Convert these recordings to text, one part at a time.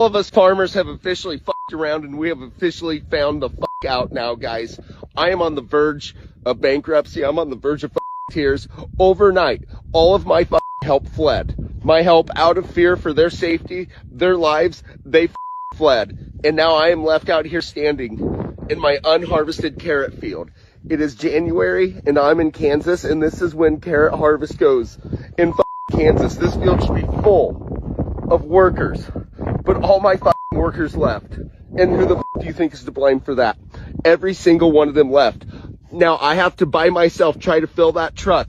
All of us farmers have officially fucked around, and we have officially found the fuck out now, guys. I am on the verge of bankruptcy. I'm on the verge of tears. Overnight, all of my help fled. My help, out of fear for their safety, their lives, they fled. And now I am left out here standing in my unharvested carrot field. It is January, and I'm in Kansas, and this is when carrot harvest goes in Kansas. This field should be full of workers, but all my workers left. And who the do you think is to blame for that? Every single one of them left. Now I have to by myself try to fill that truck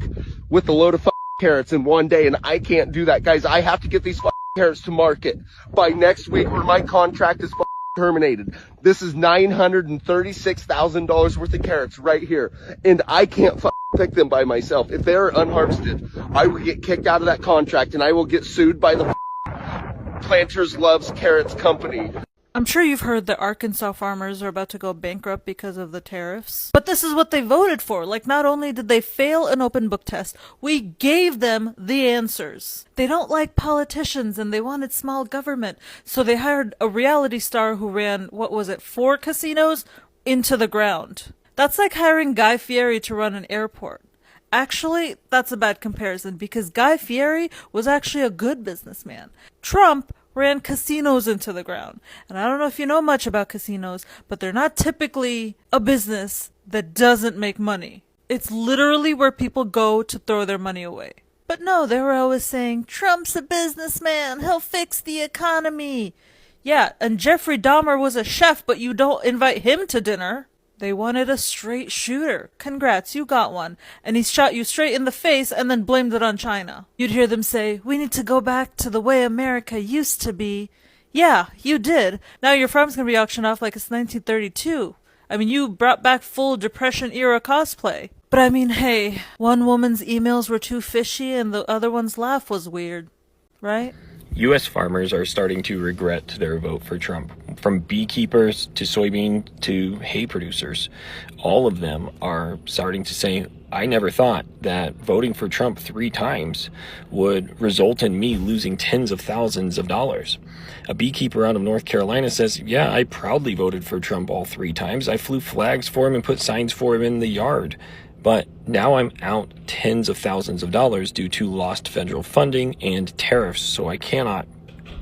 with a load of carrots in one day, and I can't do that, guys. I have to get these carrots to market by next week, or my contract is terminated. This is $936,000 worth of carrots right here, and I can't pick them by myself. If they're unharvested, I will get kicked out of that contract, and I will get sued by the Planters Loves Carrots company. I'm sure you've heard that Arkansas farmers are about to go bankrupt because of the tariffs. But this is what they voted for. Like, not only did they fail an open book test, we gave them the answers. They don't like politicians, and they wanted small government. So they hired a reality star who ran, 4 casinos into the ground. That's like hiring Guy Fieri to run an airport. Actually, that's a bad comparison, because Guy Fieri was actually a good businessman. Trump ran casinos into the ground. And I don't know if you know much about casinos, but they're not typically a business that doesn't make money. It's literally where people go to throw their money away. But no, they were always saying, Trump's a businessman, he'll fix the economy. Yeah, and Jeffrey Dahmer was a chef, but you don't invite him to dinner. They wanted a straight shooter. Congrats, you got one. And he shot you straight in the face and then blamed it on China. You'd hear them say, we need to go back to the way America used to be. Yeah, you did. Now your farm's gonna be auctioned off like it's 1932. I mean, you brought back full Depression-era cosplay. But I mean, hey, one woman's emails were too fishy and the other one's laugh was weird. Right? U.S. farmers are starting to regret their vote for Trump. From beekeepers to soybean to hay producers, all of them are starting to say, I never thought that voting for Trump 3 times would result in me losing tens of thousands of dollars. A beekeeper out of North Carolina says, yeah, I proudly voted for Trump all 3 times. I flew flags for him and put signs for him in the yard. But now I'm out tens of thousands of dollars due to lost federal funding and tariffs, so I cannot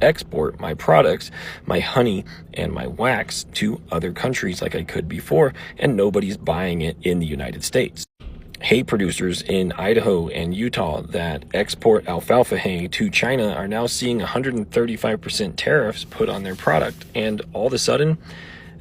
export my products, my honey and my wax, to other countries like I could before, and nobody's buying it in the United States. Hay producers in Idaho and Utah that export alfalfa hay to China are now seeing 135% tariffs put on their product, and all of a sudden,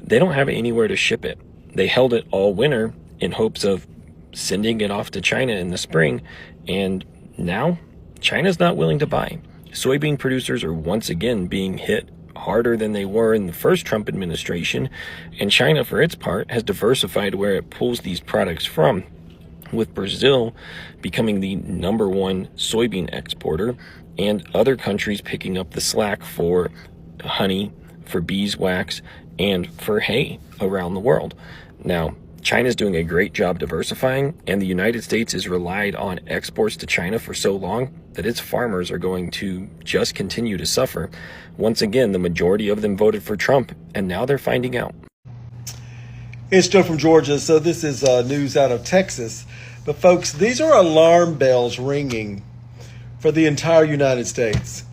they don't have anywhere to ship it. They held it all winter in hopes of sending it off to China in the spring, and now China's not willing to buy. Soybean producers are once again being hit harder than they were in the first Trump administration, and China, for its part, has diversified where it pulls these products from, with Brazil becoming the #1 soybean exporter, and other countries picking up the slack for honey, for beeswax, and for hay around the world. Now, China's doing a great job diversifying, and the United States has relied on exports to China for so long that its farmers are going to just continue to suffer. Once again, the majority of them voted for Trump, and now they're finding out. It's Joe from Georgia, so this is news out of Texas. But folks, these are alarm bells ringing for the entire United States,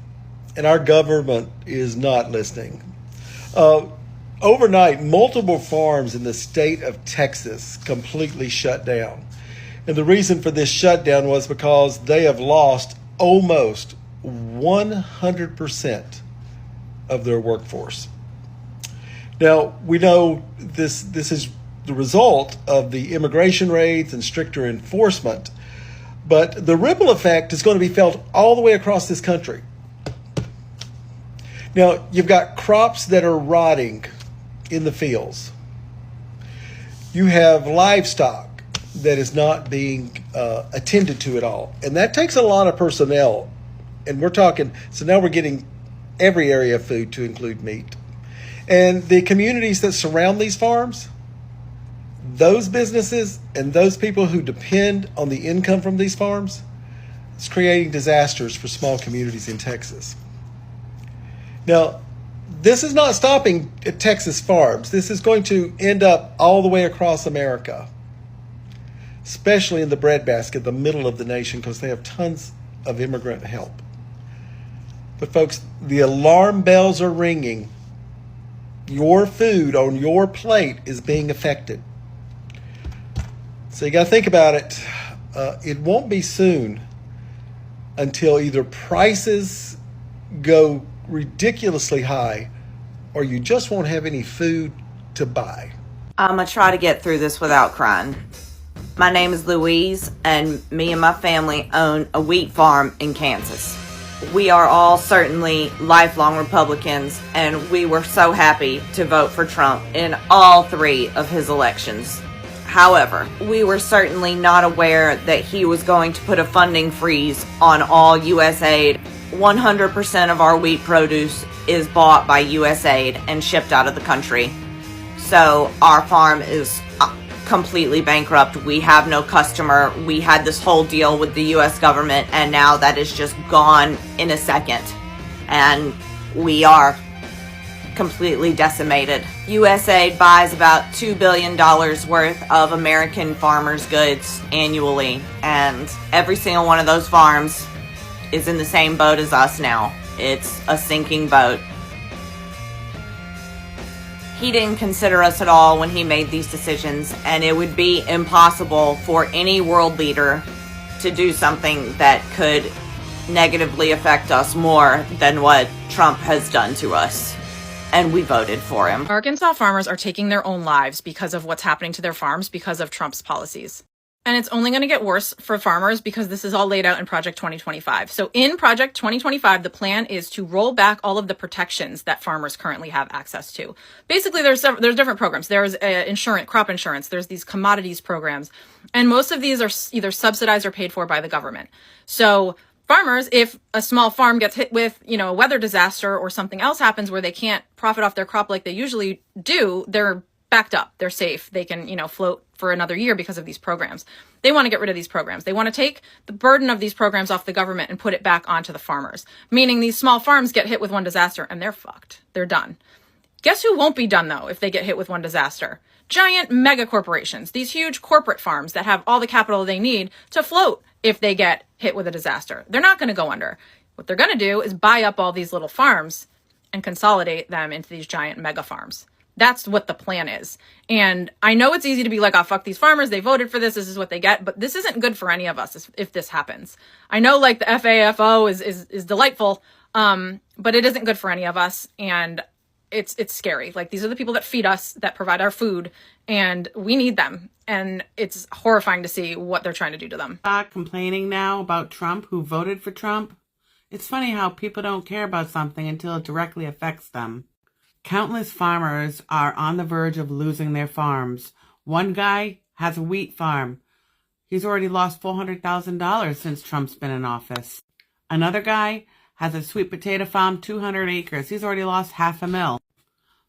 and our government is not listening. Overnight, multiple farms in the state of Texas completely shut down. And the reason for this shutdown was because they have lost almost 100% of their workforce. Now, we know this is the result of the immigration raids and stricter enforcement, but the ripple effect is going to be felt all the way across this country. Now, you've got crops that are rotting in the fields. You have livestock that is not being attended to at all. And that takes a lot of personnel. And we're talking, so now we're getting every area of food to include meat. And the communities that surround these farms, those businesses and those people who depend on the income from these farms, it's creating disasters for small communities in Texas. Now, This is not stopping at Texas farms. This is going to end up all the way across America, especially in the breadbasket, the middle of the nation, because they have tons of immigrant help. But folks, the alarm bells are ringing. Your food on your plate is being affected. So you got to think about it. It won't be soon until either prices go ridiculously high or you just won't have any food to buy. I'm going to try to get through this without crying. My name is Louise, and me and my family own a wheat farm in Kansas. We are all certainly lifelong Republicans, and we were so happy to vote for Trump in all three of his elections. However, we were certainly not aware that he was going to put a funding freeze on all USAID. 100% of our wheat produce is bought by USAID and shipped out of the country. So our farm is completely bankrupt. We have no customer. We had this whole deal with the US government, and now that is just gone in a second. And we are completely decimated. USAID buys about $2 billion worth of American farmers' goods annually, and every single one of those farms is in the same boat as us now. It's a sinking boat. He didn't consider us at all when he made these decisions, and it would be impossible for any world leader to do something that could negatively affect us more than what Trump has done to us. And we voted for him. Arkansas farmers are taking their own lives because of what's happening to their farms because of Trump's policies. And it's only going to get worse for farmers because this is all laid out in Project 2025. So in Project 2025, the plan is to roll back all of the protections that farmers currently have access to. Basically, there's different programs. There's insurance, crop insurance. There's these commodities programs. And most of these are either subsidized or paid for by the government. So farmers, if a small farm gets hit with, a weather disaster or something else happens where they can't profit off their crop like they usually do, they're backed up. They're safe. They can, float for another year because of these programs. They want to get rid of these programs. They want to take the burden of these programs off the government and put it back onto the farmers, meaning these small farms get hit with one disaster and they're fucked. They're done. Guess who won't be done, though, if they get hit with one disaster? Giant mega corporations, these huge corporate farms that have all the capital they need to float if they get hit with a disaster. They're not going to go under. What they're going to do is buy up all these little farms and consolidate them into these giant mega farms. That's what the plan is. And I know it's easy to be like, oh, fuck these farmers. They voted for this. This is what they get. But this isn't good for any of us if this happens. I know like the FAFO is delightful, but it isn't good for any of us. And it's scary. Like, these are the people that feed us, that provide our food, and we need them. And it's horrifying to see what they're trying to do to them. Complaining now about Trump, who voted for Trump. It's funny how people don't care about something until it directly affects them. Countless farmers are on the verge of losing their farms. One guy has a wheat farm. He's already lost $400,000 since Trump's been in office. Another guy has a sweet potato farm, 200 acres. He's already lost $500,000.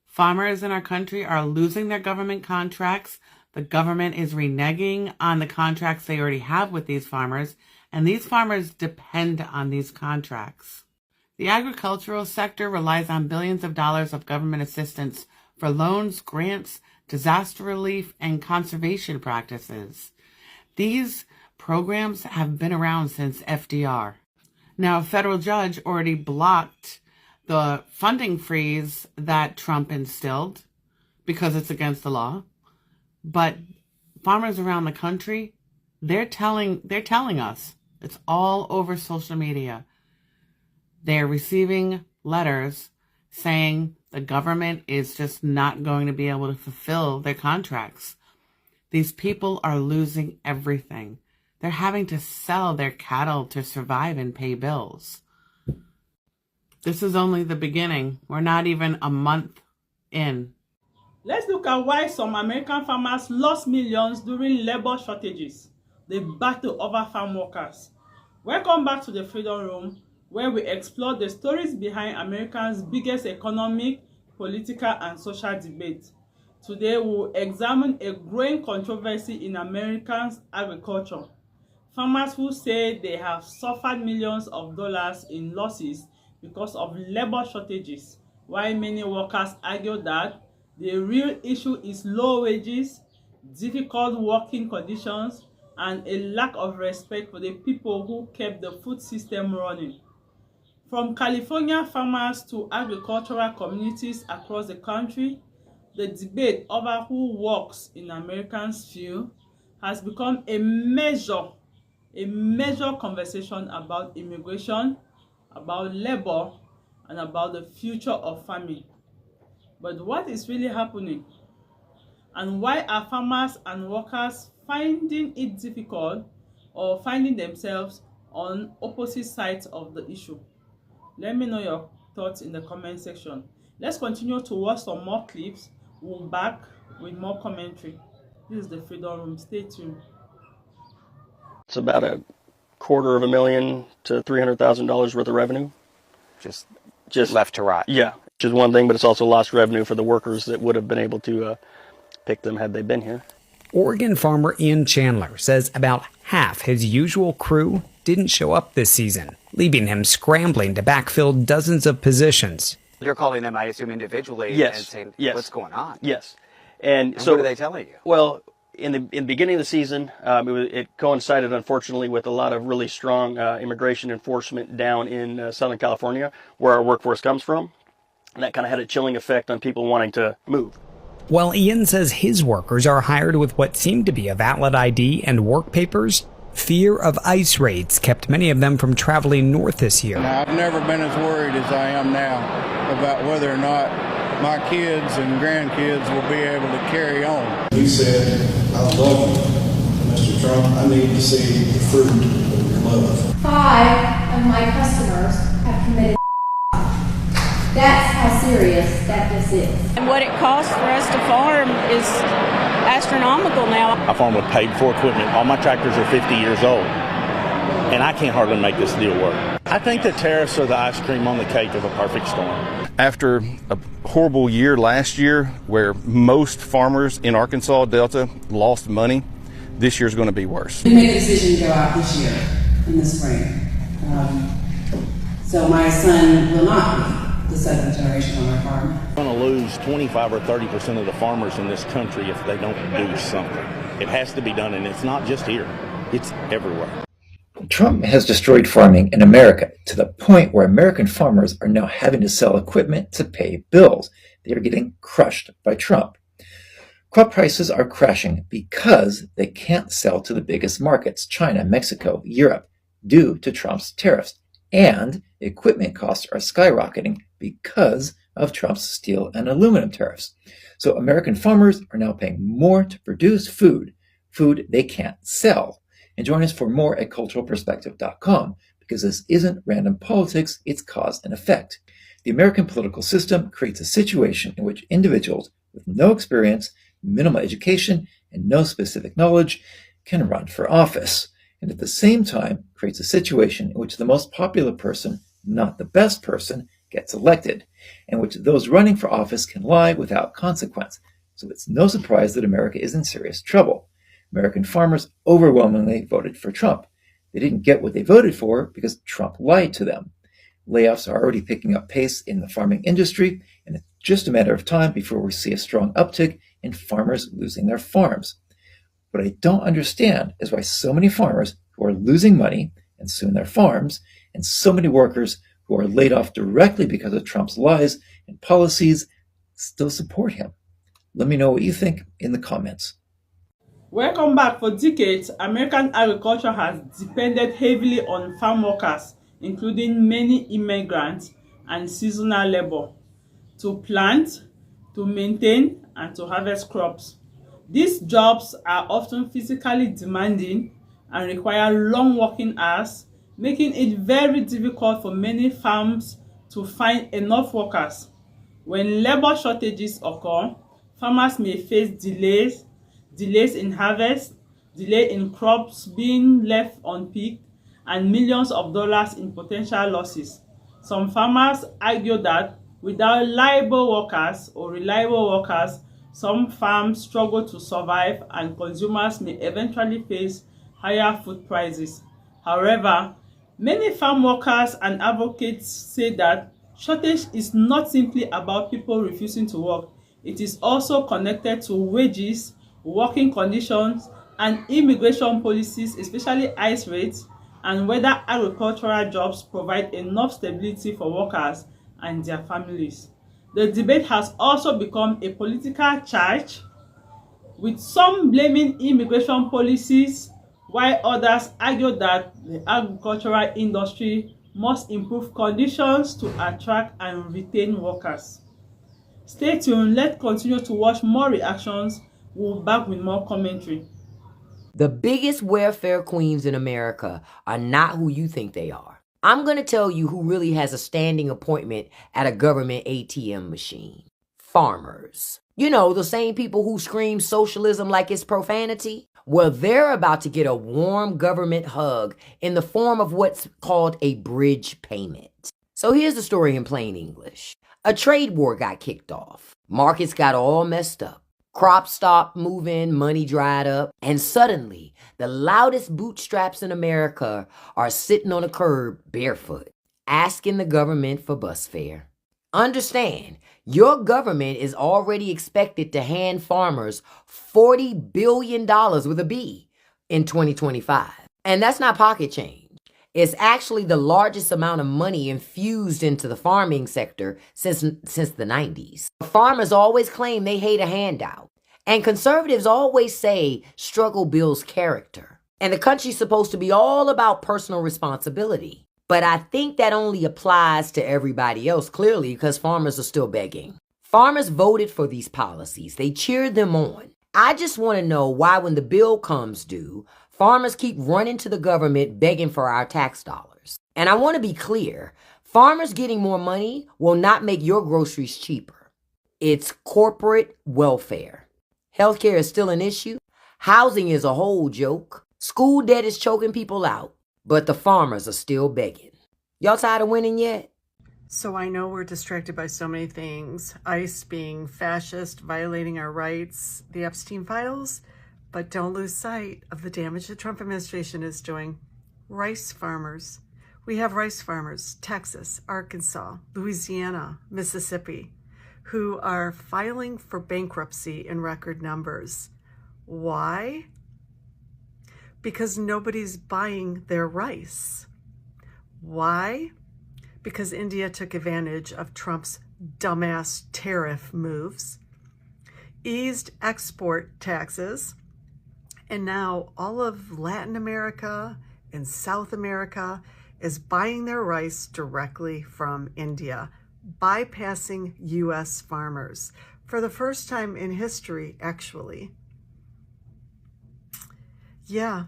Farmers in our country are losing their government contracts. The government is reneging on the contracts they already have with these farmers, and these farmers depend on these contracts. The agricultural sector relies on billions of dollars of government assistance for loans, grants, disaster relief, and conservation practices. These programs have been around since FDR. Now, a federal judge already blocked the funding freeze that Trump instilled because it's against the law. But farmers around the country, they're telling us, it's all over social media. They're receiving letters saying the government is just not going to be able to fulfill their contracts. These people are losing everything. They're having to sell their cattle to survive and pay bills. This is only the beginning. We're not even a month in. Let's look at why some American farmers lost millions during labor shortages, the battle over farm workers. Welcome back to the Freedom Room, where we explore the stories behind America's biggest economic, political, and social debate. Today, we'll examine a growing controversy in American agriculture. Farmers who say they have suffered millions of dollars in losses because of labor shortages while many workers argue that the real issue is low wages, difficult working conditions, and a lack of respect for the people who kept the food system running. From California farmers to agricultural communities across the country, the debate over who works in Americans' field has become a major conversation about immigration, about labor, and about the future of farming. But what is really happening? And why are farmers and workers finding it difficult or finding themselves on opposite sides of the issue? Let me know your thoughts in the comment section. Let's continue to watch some more clips. We'll be back with more commentary. This is the Freedom Room. Stay tuned. It's about $250,000 to $300,000 worth of revenue. Just left to rot. Yeah, which is one thing, but it's also lost revenue for the workers that would have been able to pick them had they been here. Oregon farmer Ian Chandler says about half his usual crew didn't show up this season, leaving him scrambling to backfill dozens of positions. You're calling them, I assume, individually and saying, what's going on? Yes. And so what are they telling you? Well, in the beginning of the season, it coincided, unfortunately, with a lot of really strong immigration enforcement down in Southern California, where our workforce comes from. And that kind of had a chilling effect on people wanting to move. While Ian says his workers are hired with what seemed to be a valid ID and work papers, fear of ICE raids kept many of them from traveling north this year. Now, I've never been as worried as I am now about whether or not my kids and grandkids will be able to carry on. He said, I love you, Mr. Trump. I need to see the fruit of your love. 5 of my customers have committed. That's how serious that this is. And what it costs for us to farm is astronomical now. I farm with paid-for equipment. All my tractors are 50 years old, and I can't hardly make this deal work. I think the tariffs are the ice cream on the cake of a perfect storm. After a horrible year last year where most farmers in Arkansas Delta lost money, this year's going to be worse. We made a decision to go out this year in the spring. So my son will not be the seventh generation on our farm. We're going to lose 25 or 30% of the farmers in this country if they don't do something. It has to be done, and it's not just here. It's everywhere. Trump has destroyed farming in America to the point where American farmers are now having to sell equipment to pay bills. They are getting crushed by Trump. Crop prices are crashing because they can't sell to the biggest markets, China, Mexico, Europe, due to Trump's tariffs. And equipment costs are skyrocketing because of Trump's steel and aluminum tariffs. So American farmers are now paying more to produce food they can't sell. And join us for more at culturalperspective.com, because this isn't random politics, it's cause and effect. The American political system creates a situation in which individuals with no experience, minimal education, and no specific knowledge can run for office, and at the same time creates a situation in which the most popular person, not the best person, gets elected, and which those running for office can lie without consequence. So it's no surprise that America is in serious trouble. American farmers overwhelmingly voted for Trump. They didn't get what they voted for because Trump lied to them. Layoffs are already picking up pace in the farming industry, and it's just a matter of time before we see a strong uptick in farmers losing their farms. What I don't understand is why so many farmers who are losing money and soon their farms, and so many workers who are laid off directly because of Trump's lies and policies, still support him. Let me know what you think in the comments. Welcome back. For decades, American agriculture has depended heavily on farm workers, including many immigrants and seasonal labor, to plant, to maintain, and to harvest crops. These jobs are often physically demanding and require long working hours, making it very difficult for many farms to find enough workers. When labor shortages occur, farmers may face delays in harvest, delay in crops being left unpicked, and millions of dollars in potential losses. Some farmers argue that without reliable workers, some farms struggle to survive and consumers may eventually face higher food prices. However, many farm workers and advocates say that Shortage is not simply about people refusing to work. It is also connected to wages, working conditions, and immigration policies, especially ICE rates, and whether agricultural jobs provide enough stability for workers and their families. The debate has also become a political charge, with some blaming immigration policies, while others argue that the agricultural industry must improve conditions to attract and retain workers. Stay tuned, let's continue to watch more reactions. We'll be back with more commentary. The biggest welfare queens in America are not who you think they are. I'm going to tell you who really has a standing appointment at a government ATM machine. Farmers. You know, the same people who scream socialism like it's profanity. Well, they're about to get a warm government hug in the form of what's called a bridge payment. So here's the story in plain English. A trade war got kicked off. Markets got all messed up. Crops stopped moving, money dried up, and suddenly the loudest bootstraps in America are sitting on a curb barefoot, asking the government for bus fare. Understand, your government is already expected to hand farmers $40 billion with a B in 2025. And that's not pocket change. It's actually the largest amount of money infused into the farming sector since the 90s. Farmers always claim they hate a handout. And conservatives always say struggle builds character. And the country's supposed to be all about personal responsibility. But I think that only applies to everybody else, clearly, because farmers are still begging. Farmers voted for these policies. They cheered them on. I just want to know why when the bill comes due, farmers keep running to the government begging for our tax dollars. And I want to be clear, farmers getting more money will not make your groceries cheaper. It's corporate welfare. Healthcare is still an issue. Housing is a whole joke. School debt is choking people out. But the farmers are still begging. Y'all tired of winning yet? So I know we're distracted by so many things. ICE being fascist, violating our rights, the Epstein files. But don't lose sight of the damage the Trump administration is doing. Rice farmers. We have rice farmers, Texas, Arkansas, Louisiana, Mississippi, who are filing for bankruptcy in record numbers. Why? Because nobody's buying their rice. Why? Because India took advantage of Trump's dumbass tariff moves, eased export taxes, and now all of Latin America and South America is buying their rice directly from India, bypassing U.S. farmers for the first time in history, actually. Yeah.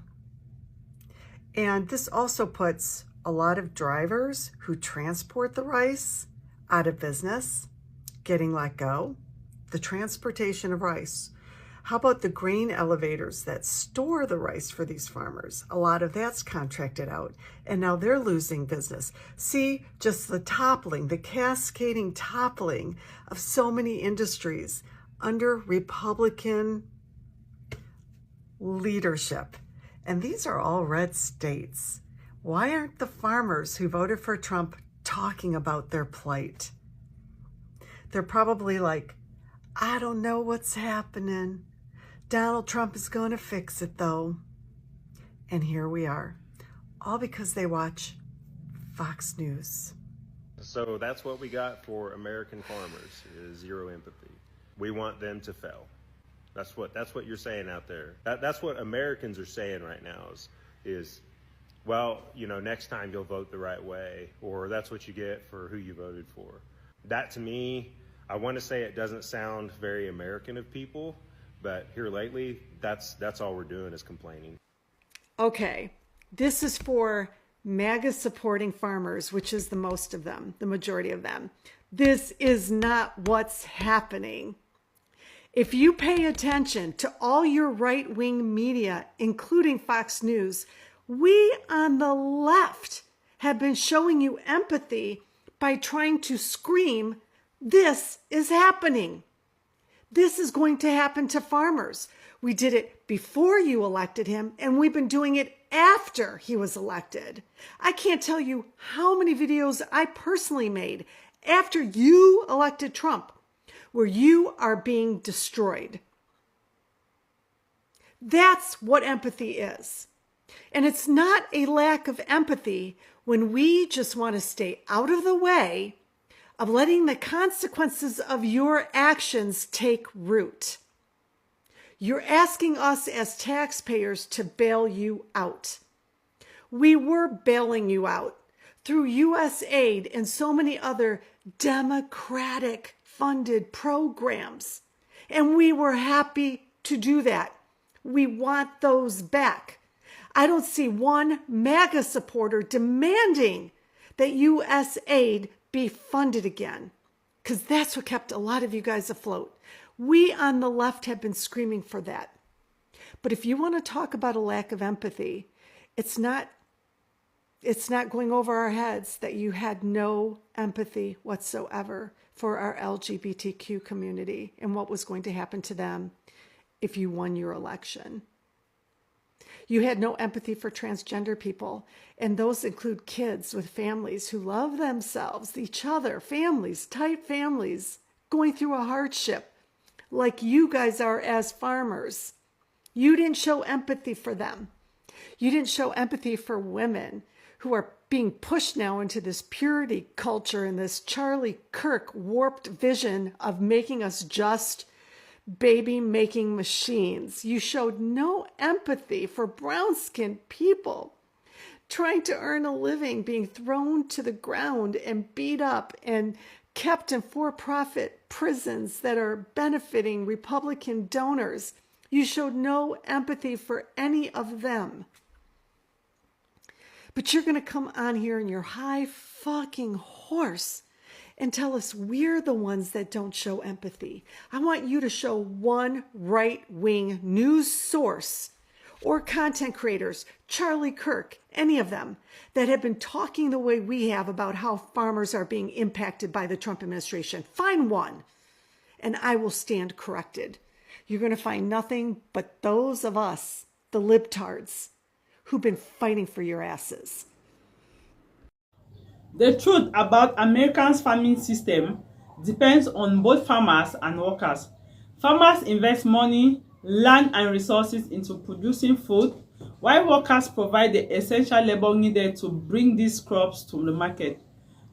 And this also puts a lot of drivers who transport the rice out of business, getting let go. The transportation of rice. How about the grain elevators that store the rice for these farmers? A lot of that's contracted out, and now they're losing business. See, just the toppling, the cascading toppling of so many industries under Republican leadership. And these are all red states. Why aren't the farmers who voted for Trump talking about their plight? They're probably like, I don't know what's happening. Donald Trump is going to fix it, though. And here we are, all because they watch Fox News. So that's what we got for American farmers, is zero empathy. We want them to fail. That's what you're saying out there. That's what Americans are saying right now is, well, you know, next time you'll vote the right way, or that's what you get for who you voted for. That, to me, I want to say it doesn't sound very American of people, but here lately, that's all we're doing is complaining. Okay, this is for MAGA supporting farmers, which is the most of them, the majority of them. This is not what's happening. If you pay attention to all your right-wing media, including Fox News, we on the left have been showing you empathy by trying to scream, this is happening. This is going to happen to farmers. We did it before you elected him, and we've been doing it after he was elected. I can't tell you how many videos I personally made after you elected Trump, where you are being destroyed. That's what empathy is. And it's not a lack of empathy when we just want to stay out of the way of letting the consequences of your actions take root. You're asking us as taxpayers to bail you out. We were bailing you out through U.S. aid and so many other Democratic funded programs. And we were happy to do that. We want those back. I don't see one MAGA supporter demanding that U.S. aid be funded again, because that's what kept a lot of you guys afloat. We on the left have been screaming for that. But if you want to talk about a lack of empathy, it's not going over our heads that you had no empathy whatsoever for our LGBTQ community and what was going to happen to them if you won your election. You had no empathy for transgender people, and those include kids with families who love themselves, each other, families, tight families, going through a hardship like you guys are as farmers. You didn't show empathy for them. You didn't show empathy for women who are being pushed now into this purity culture and this Charlie Kirk warped vision of making us just baby-making machines. You showed no empathy for brown-skinned people trying to earn a living, being thrown to the ground and beat up and kept in for-profit prisons that are benefiting Republican donors. You showed no empathy for any of them. But you're going to come on here in your high fucking horse and tell us we're the ones that don't show empathy. I want you to show one right-wing news source or content creators, Charlie Kirk, any of them, that have been talking the way we have about how farmers are being impacted by the Trump administration. Find one, and I will stand corrected. You're going to find nothing but those of us, the libtards, who've been fighting for your asses. The truth about America's farming system depends on both farmers and workers. Farmers invest money, land, and resources into producing food, while workers provide the essential labor needed to bring these crops to the market.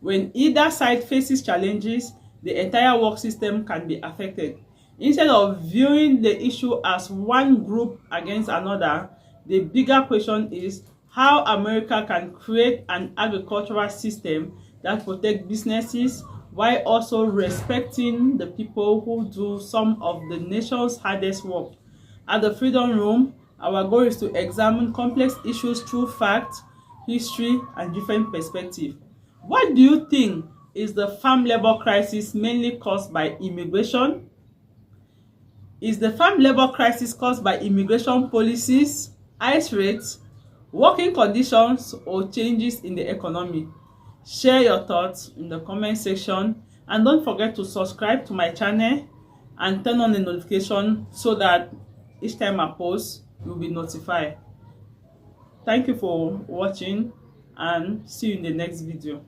When either side faces challenges, the entire work system can be affected. Instead of viewing the issue as one group against another, the bigger question is how America can create an agricultural system that protects businesses while also respecting the people who do some of the nation's hardest work. At the Freedom Room, our goal is to examine complex issues through fact, history, and different perspectives. What do you think is the farm labor crisis mainly caused by immigration? Is the farm labor crisis caused by immigration policies, ICE rates, working conditions, or changes in the economy? Share your thoughts in the comment section, and don't forget to subscribe to my channel and turn on the notification so that each time I post, you'll be notified. Thank you for watching, and see you in the next video.